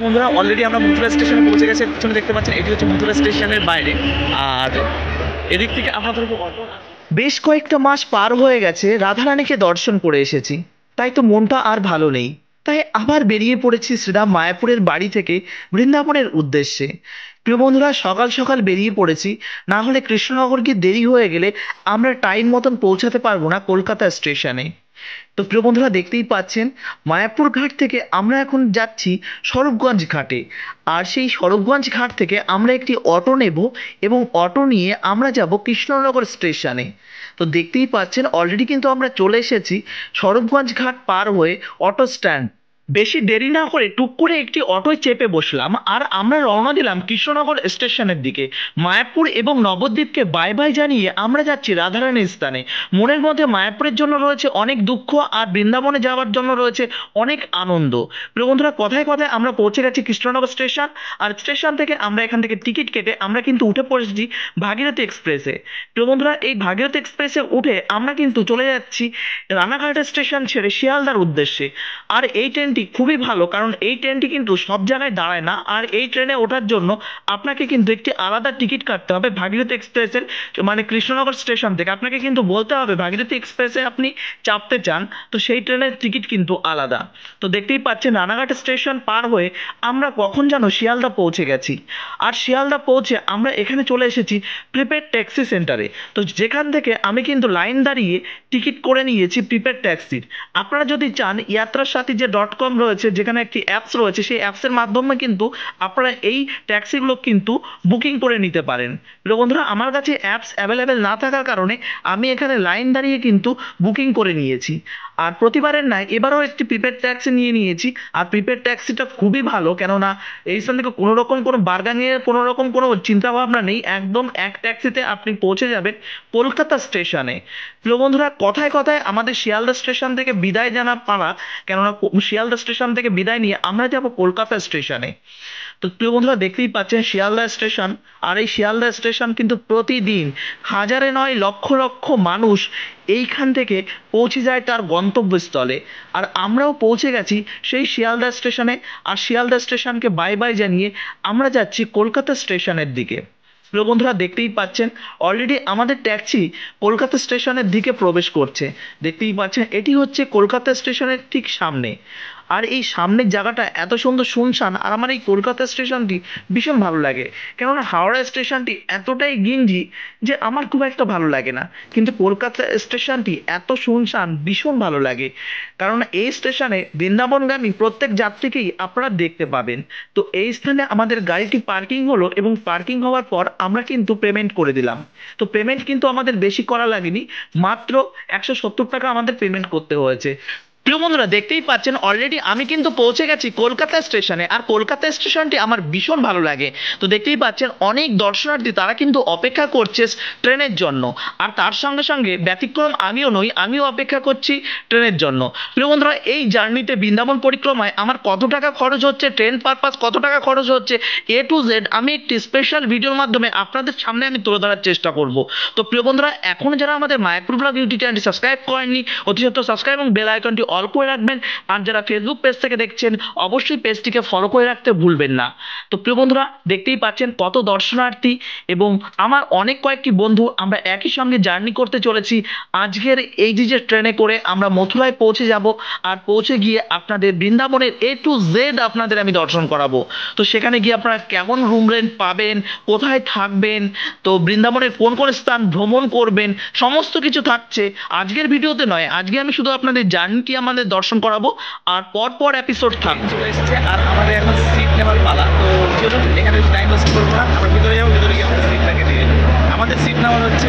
বন্ধুরা অলরেডি আমরা মথুরা স্টেশনে পৌঁছে গেছে। পিছনে দেখতে পাচ্ছেন এটি হচ্ছে মথুরা স্টেশনের বাইরে। আর এদিক থেকে আপনাদের বেশ কয়েকটা মাস পার হয়ে গেছে, রাধারানীকে দর্শন করে এসেছি, তাই তো মনটা আর ভালো নেই। তাই আবার বেরিয়ে পড়েছি শ্রীরাম মায়াপুরের বাড়ি থেকে বৃন্দাবনের উদ্দেশ্যে। প্রিয় বন্ধুরা, সকাল সকাল বেরিয়ে পড়েছি, না হলে কৃষ্ণনগর গিয়ে দেরি হয়ে গেলে আমরা টাইম মতন পৌঁছাতে পারবো না কলকাতা স্টেশনে। তো প্রিয় বন্ধুরা, দেখতেই পাচ্ছেন মায়াপুর ঘাট থেকে আমরা এখন যাচ্ছি স্বরূপগঞ্জ ঘাটে। আর সেই স্বরূপগঞ্জ ঘাট থেকে আমরা একটি অটো নেব এবং অটো নিয়ে আমরা যাব কৃষ্ণনগর স্টেশনে। তো দেখতেই পাচ্ছেন অলরেডি কিন্তু আমরা চলে এসেছি স্বরূপগঞ্জ ঘাট পার হয়ে অটো স্ট্যান্ড। বেশি দেরি না করে টুক করে একটি অটোয় চেপে বসলাম আর আমরা রওনা দিলাম কৃষ্ণনগর স্টেশনের দিকে। মায়াপুর এবং নবদ্বীপকে বাই বাই জানিয়ে আমরা যাচ্ছি রাধারানীর স্থানে। মনের মধ্যে মায়াপুরের জন্য রয়েছে অনেক দুঃখ, আর বৃন্দাবনে যাওয়ার জন্য রয়েছে অনেক আনন্দ। প্রিয় বন্ধুরা, কথায় কথায় আমরা পৌঁছে গেছি কৃষ্ণনগর স্টেশন। আর স্টেশন থেকে আমরা এখান থেকে টিকিট কেটে আমরা কিন্তু উঠে পড়েছি ভাগীরথী এক্সপ্রেসে। প্রিয় বন্ধুরা, এই ভাগীরথী এক্সপ্রেসে উঠে আমরা কিন্তু চলে যাচ্ছি রানাঘাট স্টেশন ছেড়ে শিয়ালদার উদ্দেশ্যে। আর এই ট্রেনটি খুবই ভালো, কারণ এই ট্রেনটি কিন্তু সব জায়গায় দাঁড়ায় না। আর এই ট্রেনে ওঠার জন্য আপনাকে কিন্তু একটি আলাদা টিকিট কাটতে হবে ভাগীরথী এক্সপ্রেসের, মানে কৃষ্ণনগর স্টেশন থেকে আপনাকে কিন্তু বলতে হবে ভাগীরথী এক্সপ্রেসে আপনি চাপতে চান, তো সেই ট্রেনের টিকিট কিন্তু আলাদা। তো দেখতেই পাচ্ছেন রানাঘাট স্টেশন পার হয়ে আমরা কখন যেন শিয়ালদা পৌঁছে গেছি। আর শিয়ালদা পৌঁছে আমরা এখানে চলে এসেছি প্রিপেড ট্যাক্সি সেন্টারে। তো যেখান থেকে আমি কিন্তু লাইন দাঁড়িয়ে টিকিট করে নিয়েছি প্রিপেড ট্যাক্সির। আপনারা যদি চান ইয়াত্রাসাথী যে .com রয়েছে, যেখানে একটি অ্যাপস রয়েছে, সেই অ্যাপসের মাধ্যমে কিন্তু আপনারা এই ট্যাক্সিগুলো কিন্তু বুকিং করে নিতে পারেন। বন্ধুরা, আমার কাছে অ্যাপস অ্যাভেলেবেল না থাকার কারণে আমি এখানে লাইন দাঁড়িয়ে কিন্তু বুকিং করে নিয়েছি। আর প্রতিবারের নাই এবারও একটি প্রিপেড ট্যাক্সি নিয়ে নিয়েছি। আর প্রিপেড ট্যাক্সিটা খুবই ভালো, কেননা এই স্থান থেকে কোনো রকম কোনো বার্গানিংয়ের কোনো রকম কোনো চিন্তাভাবনা নেই। একদম এক ট্যাক্সিতে আপনি পৌঁছে যাবেন কলকাতা স্টেশনে। প্রিয় বন্ধুরা, কথায় কথায় আমাদের শিয়ালদা স্টেশন থেকে বিদায় জানা পালা, কেননা শিয়ালদা স্টেশন থেকে বিদায় নিয়ে আমরা যাব কলকাতা স্টেশনে। তো প্রিয় বন্ধুরা, দেখতেই পাচ্ছেন শিয়ালদা স্টেশন। আর এই শিয়ালদা স্টেশন কিন্তু প্রতিদিন হাজারে নয় লক্ষ লক্ষ মানুষ এইখান থেকে পৌঁছে যায় তার গন্তব্যস্থলে। আর আমরাও পৌঁছে গেছি সেই শিয়ালদা স্টেশনে। আর শিয়ালদা স্টেশনকে বাই বাই জানিয়ে আমরা যাচ্ছি কলকাতা স্টেশনের দিকে। প্রিয় বন্ধুরা, দেখতেই পাচ্ছেন অলরেডি আমাদের ট্যাক্সি কলকাতা স্টেশনের দিকে প্রবেশ করছে। দেখতেই পাচ্ছেন এটি হচ্ছে কলকাতা স্টেশনের ঠিক সামনে। আর এই সামনের জায়গাটা এত সুন্দর শুনশান, আর আমার এই কলকাতা স্টেশনটি ভীষণ ভালো লাগে। কেননা হাওড়া স্টেশনটি এতটাই গিঞ্জি যে আমার খুব একটা ভালো লাগে না, কিন্তু কলকাতা স্টেশনটি এত শুনশান ভীষণ ভালো লাগে। কারণ এই স্টেশনে বৃন্দাবনগামী প্রত্যেক যাত্রীকেই আপনারা দেখতে পাবেন। তো এই স্থানে আমাদের গাড়িটি পার্কিং হলো এবং পার্কিং হওয়ার পর আমরা কিন্তু পেমেন্ট করে দিলাম। তো পেমেন্ট কিন্তু আমাদের বেশি করা লাগেনি, মাত্র 170 টাকা আমাদের পেমেন্ট করতে হয়েছে। প্রিয় বন্ধুরা, দেখতেই পাচ্ছেন অলরেডি আমি কিন্তু পৌঁছে গেছি কলকাতা স্টেশনে। আর কলকাতা স্টেশনটি আমার ভীষণ ভালো লাগে। তো দেখতেই পাচ্ছেন অনেক দর্শনার্থী তারা কিন্তু অপেক্ষা করছে ট্রেনের জন্য। আর তার সঙ্গে সঙ্গে ব্যতিক্রম আমিও নই, আমিও অপেক্ষা করছি ট্রেনের জন্য। প্রিয় বন্ধুরা, এই জার্নিতে বৃন্দাবন পরিক্রমায় আমার কত টাকা খরচ হচ্ছে, ট্রেন পারপাস কত টাকা খরচ হচ্ছে, A to Z আমি একটি স্পেশাল ভিডিওর মাধ্যমে আপনাদের সামনে আমি তুলে ধরার চেষ্টা করব। তো প্রিয় বন্ধুরা, এখন যারা আমাদের মায়াপুর ব্লগ ইউটিউব চ্যানেলটি সাবস্ক্রাইব করেননি, অতি সত্ত্বর সাবস্ক্রাইব এবং বেল আইকনটি অল করে রাখবেন। আর যারা ফেসবুক পেজ থেকে দেখছেন অবশ্যই পেজটিকে ফলো করে রাখতে ভুলবেন না। তো প্রিয় বন্ধুরা, দেখতেই পাচ্ছেন কত দর্শনার্থী এবং আমার অনেক কয়েকটি বন্ধু আমরা একই সঙ্গে জার্নি করতে চলেছি। আজকের এই যে ট্রেনে করে আমরা মথুরায় পৌঁছে যাব। আর পৌঁছে গিয়ে আপনাদের বৃন্দাবনের A to Z আপনাদের আমি দর্শন করাবো। তো সেখানে গিয়ে আপনারা কেমন রুম রেন্ট পাবেন, কোথায় থাকবেন, তো বৃন্দাবনের কোন কোন স্থান ভ্রমণ করবেন, সমস্ত কিছু থাকছে আজকের ভিডিওতে। নয়, আজকে আমি শুধু আপনাদের জার্নিটি আমাদের দর্শন করাবো, আর পর এপিসোড থাকছে। আর আমাদের এখন সিট নেওয়ার পালা। তো চলুন, এখানে টাইম ওয়েস্ট করবো না, আমরা ভিতরে যাবো। ভিতরে গিয়ে আমাদের সিটটাকে দিয়ে আমাদের সিট নেওয়ার হচ্ছে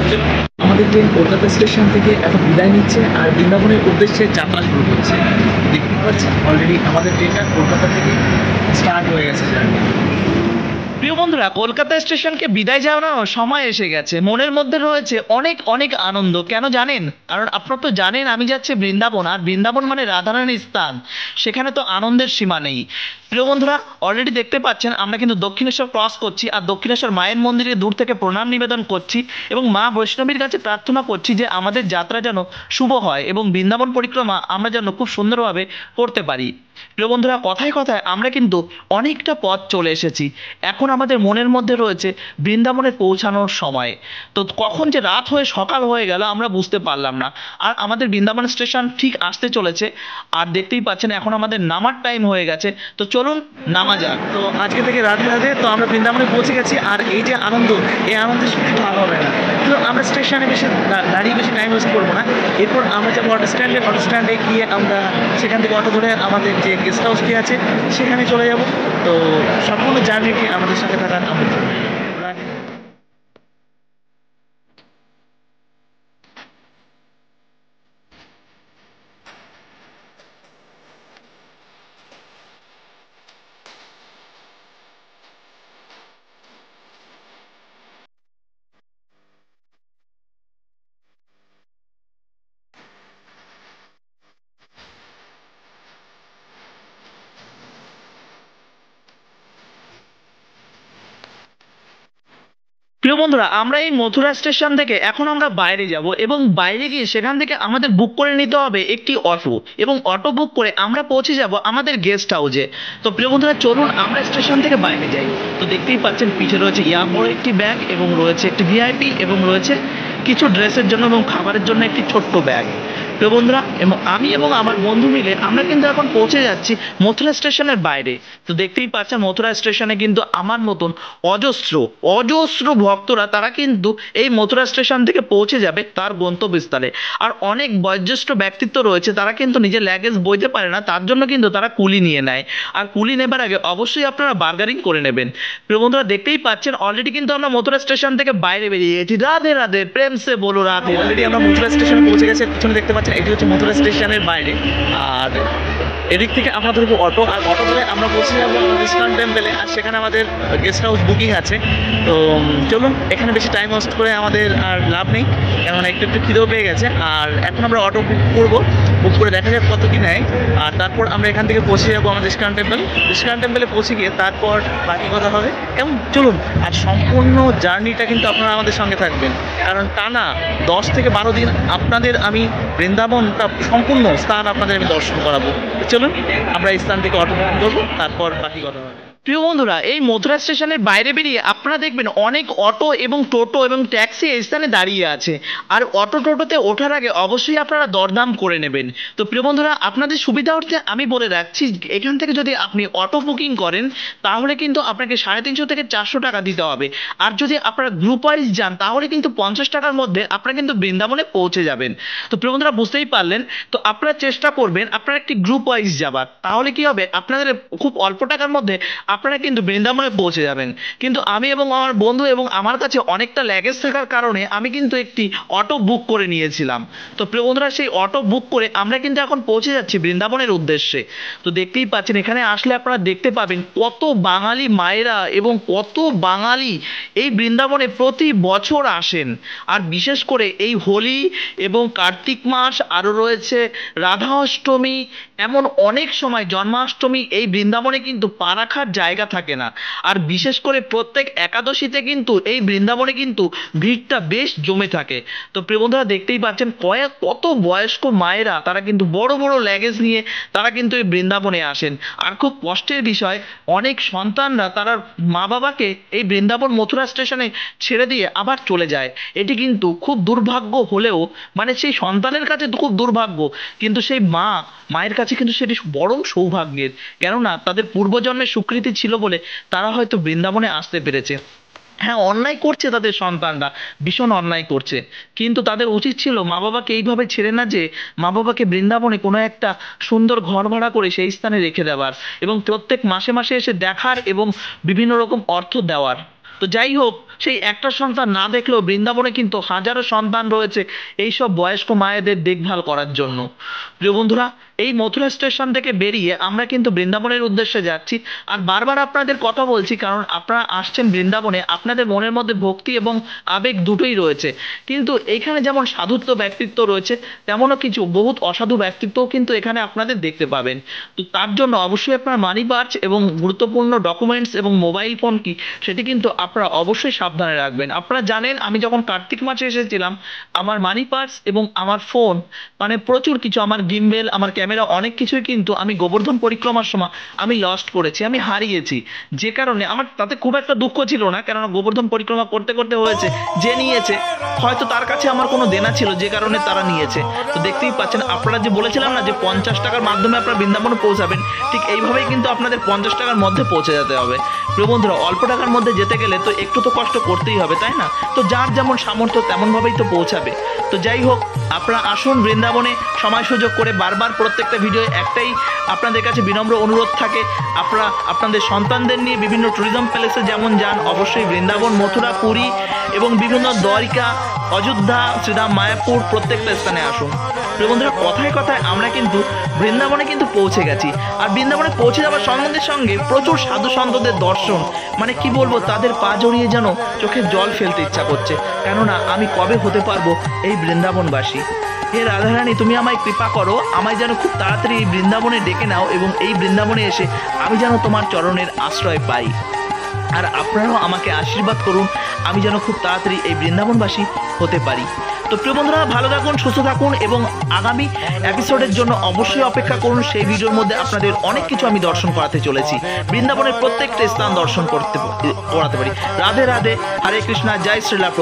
চলুন। আমাদের ট্রেন কলকাতা স্টেশন থেকে এখন বিদায় নিচ্ছে আর বৃন্দাবনের উদ্দেশ্যে যাত্রা শুরু করছে। দেখতে পাচ্ছেন অলরেডি আমাদের ট্রেনটা কলকাতা থেকে স্টার্ট হয়ে গেছে জার্নি। প্রিয় বন্ধুরা, কলকাতা স্টেশনকে বিদায় জানানোর সময় এসে গেছে। মনের মধ্যে রয়েছে অনেক অনেক আনন্দ। কেন জানেন? কারণ আপনারা তো জানেন আমি যাচ্ছি বৃন্দাবন, আর বৃন্দাবন মানে রাধারানীর স্থান। সেখানে তো আনন্দের সীমা নেই। প্রিয় বন্ধুরা, অলরেডি দেখতে পাচ্ছেন আমরা কিন্তু দক্ষিণেশ্বর ক্রস করছি, আর দক্ষিণেশ্বর মায়ের মন্দিরে দূর থেকে প্রণাম নিবেদন করছি এবং মা বৈষ্ণবীর কাছে প্রার্থনা করছি যে আমাদের যাত্রা যেন শুভ হয় এবং বৃন্দাবন পরিক্রমা আমরা যেন খুব সুন্দরভাবে করতে পারি। প্রিয় বন্ধুরা, কথায় কথায় আমরা কিন্তু অনেকটা পথ চলে এসেছি। এখন আমাদের মনের মধ্যে রয়েছে বৃন্দাবনে পৌঁছানোর সময়। তো কখন যে রাত হয়ে সকাল হয়ে গেল আমরা বুঝতে পারলাম না। আর আমাদের বৃন্দাবন স্টেশন ঠিক আসতে চলেছে, আর দেখতেই পাচ্ছেন এখন আমাদের নামার টাইম হয়ে গেছে। তো চলুন নামা যাক। তো আজকে থেকে রাধে রাধে। তো আমরা বৃন্দাবনে পৌঁছে গেছি, আর এই যে আনন্দ, এই আনন্দের সত্যি ভালো হবে না। তো আমরা স্টেশনে বেশি দাঁড়িয়ে বেশি টাইম ওয়েস্ট করবো না। এরপর আমরা যাবো অটো স্ট্যান্ডে। অটো স্ট্যান্ডে গিয়ে আমরা সেখান থেকে অটো ধরে আমাদের যে গেস্ট হাউসটি আছে সেখানে চলে যাব। তো সম্পূর্ণ জার্নিটি আমাদের সাথে থাকার আমন্ত্রণ। প্রিয় বন্ধুরা, আমরা এই মথুরা স্টেশন থেকে এখন আমরা বাইরে যাব এবং বাইরে গিয়ে সেখান থেকে আমাদের বুক করে নিতে হবে একটি অটো, এবং অটো বুক করে আমরা পৌঁছে যাব আমাদের গেস্ট হাউসে। তো প্রিয় বন্ধুরা, চলুন আমরা স্টেশন থেকে বাইরে যাই। তো দেখতেই পাচ্ছেন পিঠে রয়েছে বড় একটি ব্যাগ, এবং রয়েছে একটি ভিআইপি, এবং রয়েছে কিছু ড্রেসের জন্য এবং খাবারের জন্য একটি ছোট্ট ব্যাগ। প্রিয় বন্ধুরা, এবং আমি এবং আমার বন্ধু মিলে আমরা কিন্তু এখন পৌঁছে যাচ্ছি মথুরা স্টেশনের বাইরে। তো দেখতেই পাচ্ছেন মথুরা স্টেশনে কিন্তু আমার মতন অজস্র অজস্র ভক্তরা তারা কিন্তু এই মথুরা স্টেশন থেকে পৌঁছে যাবে তার গন্তব্যস্থলে। আর অনেক বয়োজ্যেষ্ঠ ব্যক্তিত্ব রয়েছে, তারা কিন্তু নিজের লাগেজ বইতে পারে না, তার জন্য কিন্তু তারা কুলি নিয়ে নেয়। আর কুলি নেবার আগে অবশ্যই আপনারা বার্গারিং করে নেবেন। প্রিয় বন্ধুরা, দেখতেই পাচ্ছেন অলরেডি কিন্তু আমরা মথুরা স্টেশন থেকে বাইরে বেরিয়ে গেছি। রাধে রাধে, প্রেম সে বলো রাধে। অলরেডি আমরা মথুরা স্টেশনে পৌঁছে গেছি। পিছনে দেখতে পাচ্ছেন এটি হচ্ছে মথুরা স্টেশনের বাইরে, আর এদিক থেকে আমরা ধরবো অটো, আর অটো ধরে আমরা পৌঁছে যাবো ইস্কন টেম্পলে, আর সেখানে আমাদের গেস্ট হাউস বুকিং আছে। তো চলুন, এখানে বেশি টাইম ওয়েস্ট করে আমাদের আর লাভ নেই, কেননা একটু একটু খিদেও পেয়ে গেছে। আর এখন আমরা অটো বুক করবো, বুক করে দেখা যাক কত কি নেয়, আর তারপর আমরা এখান থেকে পৌঁছে যাবো আমাদের ইস্কন টেম্পল। ইস্কন টেম্পলে পৌঁছে গিয়ে তারপর বাকি কথা হবে। কেমন, চলুন। আর সম্পূর্ণ জার্নিটা কিন্তু আপনারা আমাদের সঙ্গে থাকবেন, কারণ টানা 10 থেকে 12 দিন আপনাদের আমি বৃন্দাবনটা সম্পূর্ণ স্থান আপনাদের আমি দর্শন করাবো। চলুন আমরা এই স্থান থেকে অটো বুকিং করবো, তারপর বাকি কথা হবে। প্রিয় বন্ধুরা, এই মথুরা স্টেশনের বাইরে বেরিয়ে আপনারা দেখবেন অনেক অটো এবং টোটো এবং ট্যাক্সি এই স্থানে দাঁড়িয়ে আছে। আর অটো টোটোতে ওঠার আগে অবশ্যই আপনারা দরদাম করে নেবেন। তো প্রিয় বন্ধুরা, আপনাদের সুবিধার্থে আমি বলে রাখছি, এখান থেকে যদি আপনি অটো বুকিং করেন তাহলে কিন্তু আপনাকে 350 থেকে 400 টাকা দিতে হবে। আর যদি আপনারা গ্রুপ ওয়াইজ যান তাহলে কিন্তু 50 টাকার মধ্যে আপনারা কিন্তু বৃন্দাবনে পৌঁছে যাবেন। তো প্রিয় বন্ধুরা, বুঝতেই পারলেন। তো আপনারা চেষ্টা করবেন আপনারা একটি গ্রুপ ওয়াইজ যাবার, তাহলে কি হবে, আপনাদের খুব অল্প টাকার মধ্যে আপনারা কিন্তু বৃন্দাবনে পৌঁছে যাবেন। কিন্তু আমি এবং আমার বন্ধু এবং আমার কাছে অনেকটা ল্যাগেজ থাকার কারণে আমি কিন্তু একটি অটো বুক করে নিয়েছিলাম। তো প্রিয় বন্ধুরা, সেই অটো বুক করে আমরা কিন্তু এখন পৌঁছে যাচ্ছি বৃন্দাবনের উদ্দেশ্যে। তো দেখতেই পাচ্ছেন, এখানে আসলে আপনারা দেখতে পাবেন কত বাঙালি মায়েরা এবং কত বাঙালি এই বৃন্দাবনে প্রতি বছর আসেন। আর বিশেষ করে এই হোলি এবং কার্তিক মাস, আরও রয়েছে রাধা অষ্টমী, এমন অনেক সময় জন্মাষ্টমী, এই বৃন্দাবনে কিন্তু পা রাখার জায়গা থাকে না। আর বিশেষ করে প্রত্যেক একাদশীতে কিন্তু এই বৃন্দাবনে কিন্তু ভিড়টা বেশ জমে থাকে। তো প্রিয় বন্ধুরা, দেখতেই পাচ্ছেন কত বয়স্ক মায়েরা তারা কিন্তু বড় বড় ল্যাগেজ নিয়ে তারা কিন্তু এই বৃন্দাবনে আসেন। আর খুব কষ্টের বিষয়, অনেক সন্তানরা তারা মা বাবাকে এই বৃন্দাবন মথুরা স্টেশনে ছেড়ে দিয়ে আবার চলে যায়। এটি কিন্তু খুব দুর্ভাগ্য হলেও, মানে সেই সন্তানের কাছে তো খুব দুর্ভাগ্য, কিন্তু সেই মায়ের কাছে কিন্তু সেটি বরং সৌভাগ্যের, কেননা তাদের পূর্বজন্মের স্বীকৃতি ছিল বলে তারা হয়তো বৃন্দাবনে আসতে পেরেছে। হ্যাঁ, অন্যায় করছে তাদের সন্তানরা, ভীষণ অন্যায় করছে, কিন্তু তাদের উচিত ছিল মা বাবাকে এইভাবে ছেড়ে না, যে মা বাবাকে বৃন্দাবনে কোনো একটা সুন্দর ঘর ভাড়া করে সেই স্থানে রেখে দেওয়ার, এবং প্রত্যেক মাসে মাসে এসে দেখার এবং বিভিন্ন রকম অর্থ দেওয়ার। তো যাই হোক, সেই একটা সন্তান না দেখলেও বৃন্দাবনে কিন্তু হাজারো সন্তান রয়েছে এইসব বয়স্ক মায়েদের দেখভাল করার জন্য। প্রিয় বন্ধুরা, এই মথুরা স্টেশন থেকে বেরিয়ে আমরা কিন্তু বৃন্দাবনের উদ্দেশ্যে যাচ্ছি। আর বারবার আপনাদের কথা বলছি, কারণ আপনারা আসছেন বৃন্দাবনে, আপনাদের মনের মধ্যে ভক্তি এবং আবেগ দুটোই রয়েছে। কিন্তু এখানে যেমন সাধুত্ব ব্যক্তিত্ব রয়েছে, তেমনও কিছু বহুত অসাধু ব্যক্তিত্বও কিন্তু এখানে আপনাদের দেখতে পাবেন। তো তার জন্য অবশ্যই আপনার মানি পার্স এবং গুরুত্বপূর্ণ ডকুমেন্টস এবং মোবাইল ফোন কি সেটি কিন্তু আপনারা অবশ্যই সাবধানে রাখবেন। আপনারা জানেন আমি যখন কার্তিক মাসে এসেছিলাম, আমার মানি পার্স এবং আমার ফোন মানে প্রচুর কিছু, আমার গিম্বেল, আমার ক্যামেরা, অনেক কিছুই কিন্তু আমি গোবর্ধন পরিক্রমার সময় আমি লস্ট করেছি, আমি হারিয়েছি। যে কারণে আমার তাতে খুব একটা দুঃখ ছিল না, কেননা গোবর্ধন পরিক্রমা করতে করতে হয়েছে, যে নিয়েছে হয়তো তার কাছে আমার কোনো দেনা ছিল, যে কারণে তারা নিয়েছে। তো দেখতেই পাচ্ছেন, আপনারা যে বলেছিলাম না যে 50 টাকার মাধ্যমে আপনারা বৃন্দাবনে পৌঁছাবেন, ঠিক এইভাবেই কিন্তু আপনাদের 50 টাকার মধ্যে পৌঁছে যেতে হবে। প্রিয় বন্ধুরা, অল্প টাকার মধ্যে যেতে গেলে তো একটু তো কষ্ট করতেই হবে, তাই না? তো যার যেমন সামর্থ্য তেমনভাবেই তো পৌঁছাবে। তো যাই হোক, আপনারা আসুন বৃন্দাবনে সময় সুযোগ করে। বারবার প্রত্যেকটা ভিডিও একটাই আপনাদের কাছে বিনম্র অনুরোধ থাকে, আপনারা আপনাদের সন্তানদের নিয়ে বিভিন্ন ট্যুরিজম প্যালেসে যেমন যান, অবশ্যই বৃন্দাবন, মথুরা, পুরী এবং বিভিন্ন দ্বারিকা, অযোধ্যা, শ্রীধাম, মায়াপুর প্রত্যেকটা স্থানে আসুন। প্রিয় বন্ধুরা, কথায় কথায় আমরা কিন্তু বৃন্দাবনে কিন্তু পৌঁছে গেছি। আর বৃন্দাবনে পৌঁছে যাওয়ার সঙ্গে সঙ্গে প্রচুর সাধু সন্তদের দর্শন, মানে কি বলবো, তাদের পা জড়িয়ে যেন চোখের জল ফেলতে ইচ্ছা করছে। কেননা আমি কবে হতে পারবো এই বৃন্দাবনবাসী। হে রাধারানী, তুমি আমায় কৃপা করো, আমায় যেন খুব তাড়াতাড়ি এই বৃন্দাবনে ডেকে নাও এবং এই বৃন্দাবনে এসে আমি যেন তোমার চরণের আশ্রয় পাই। আর আপনারাও আমাকে আশীর্বাদ করুন, আমি যেন খুব তাড়াতাড়ি এই বৃন্দাবনবাসী হতে পারি। তো প্রিয় বন্ধুরা, ভালো থাকুন, সুস্থ থাকুন এবং আগামী এপিসোডের জন্য অবশ্যই অপেক্ষা করুন। সেই ভিডিওর মধ্যে আপনাদের অনেক কিছু আমি দর্শন করাতে চলেছি, বৃন্দাবনের প্রত্যেকটা স্থান দর্শন করাতে পারি। রাধে রাধে, হরে কৃষ্ণা, জয় শ্রীলা প্রভু।